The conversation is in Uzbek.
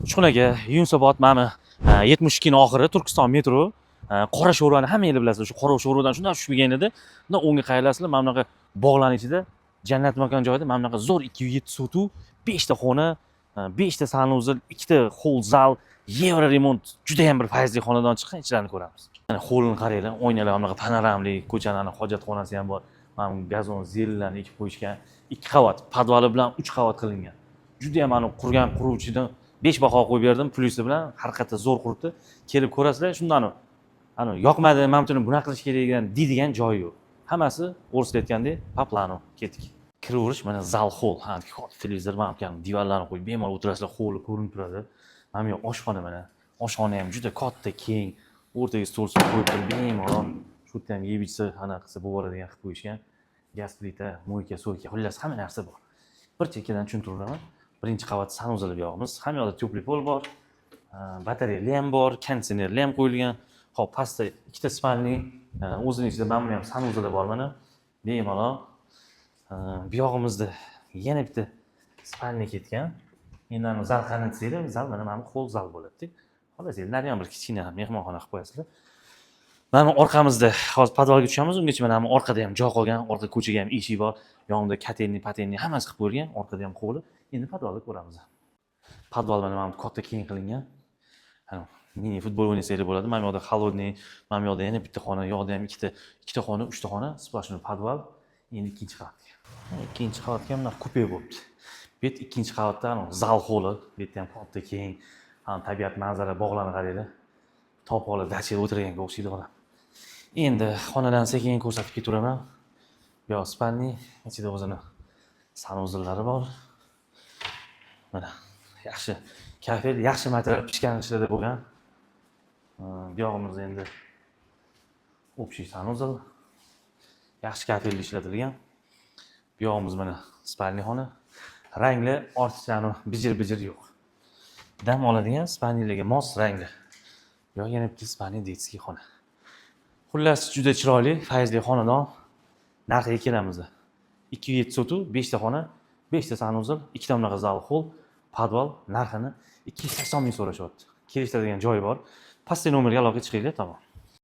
Uchxonaga Yunusobod mana 72 ning oxiri Turkiston metro qora sho'rvani hammangiz bilasizlar. Shu qora sho'rvadan shunday tushmagan edi. Bundan o'ngga qaylasizlar, mana bunaqa bog'larning ichida jannat makon joyda mana bunaqa zo'r 207 sotu, 5 ta xona, 5 ta sanuzil, 2 ta hol zal, yevro remont, juda ham bir fayzli xonadan chiqqan ichlarini ko'ramiz. Mana holni qaranglar, oynalar bunaqa panoramli, ko'chaning hojatxonasi ham bor. Mana gazon zellarni ekib qo'yishgan. 2 qavat, podvali bilan 3 qavat qilingan. Juda ham mana qurgan quruvchidan 5 baho qo'yib berdim, plyusi bilan har qatda zo'r quribdi. Kelib ko'rasizlar, shundan yoqmadi, men buni bunaqa qilish kerak ekan deydigan joyi yo'q. Hammasi o'risda aytgandek, paplano ketdik. Kiraverish mana zal hol, televizor mana bu divanlarni qo'yib bemalol o'tirasizlar, holi ko'rinib turadi. Mana bu yoq oshxona mana. Oshxona ham juda katta, keng. O'rtaga stol qo'yib turib bemalol shu yerda ham yeb ichsa, ana qilsa bo'ladigan qilib qo'yishgan. Gaz plita, mo'yka, so'yka, xullas hamma narsa bor. Bir chekkadan tushuntiraman. Birinchi qavat sanuzil yoqmiz. Hamma yoqda tepli pol bor. Batareya ham bor, konditsionerlar ham qo'yilgan. Hop, pastda ikkita spalni, o'zining ichida mana bu ham sanuzil bor mana. Bemalol. Bu yog'imizda yana bitta spalni ketgan. Endi ana zal qani desanglar, zal mana bu hol zal bo'ladi. Xolos, endi nari ham bir kichkina mehmonxona qilib qo'yasizlar. Mana orqamizda hozir podvalga tushamiz. Ungacha mana bu orqada ham joy qolgan, orqa ko'chaga ham eshik bor. Yonida patenni hammasi qilib qo'yilgan, orqada ham hovli. Endi podvalni ko'ramiz. Podval mana bu katta keng qilingan. Mini futbol o'ynasanglar bo'ladi. Mana bu yoqda холодный, mana bu yoqda yana bitta xona, yoqda ham ikkita xona, 3 ta xona, splashni podval. Endi ikkinchi qavatga. Ikkinchi qavatga ham kupe bo'libdi. Bu yer ikkinchi qavatda zal holi, bu yerda ham katta keng, tabiat manzara, bog'larni qaranglar. Top olib dachada o'tirganga o'xshaydi odam. Endi xonadan sekin ko'rsatib ketaveraman. Bu yoq spalni, ichida o'zini sanuzillari bor. Mana yaxshi kafel, yaxshi material pishgan ishlarda bo'lgan. Bu yog'imiz endi общий sanuzil. Yaxshi kafelda ishlatilgan. Bu yog'imiz mana spalni xona. Ranglar ortiqcha bijir yo'q. Dam oladigan spalnilarga mos ranglar. Yo'q, yana bitta spalni detskiy xona. Xullas juda chiroyli, fayzli xonadon. Narxiga kelamiz. 207 sotu, 5 ta xona, 5 ta sanuzil, 2 ta bunaqa zal hol, podval narxini 280 ming so'rashyapti. Kelishtiradigan joyi bor. Pastki nomerga aloqa chiqinglar, tamom.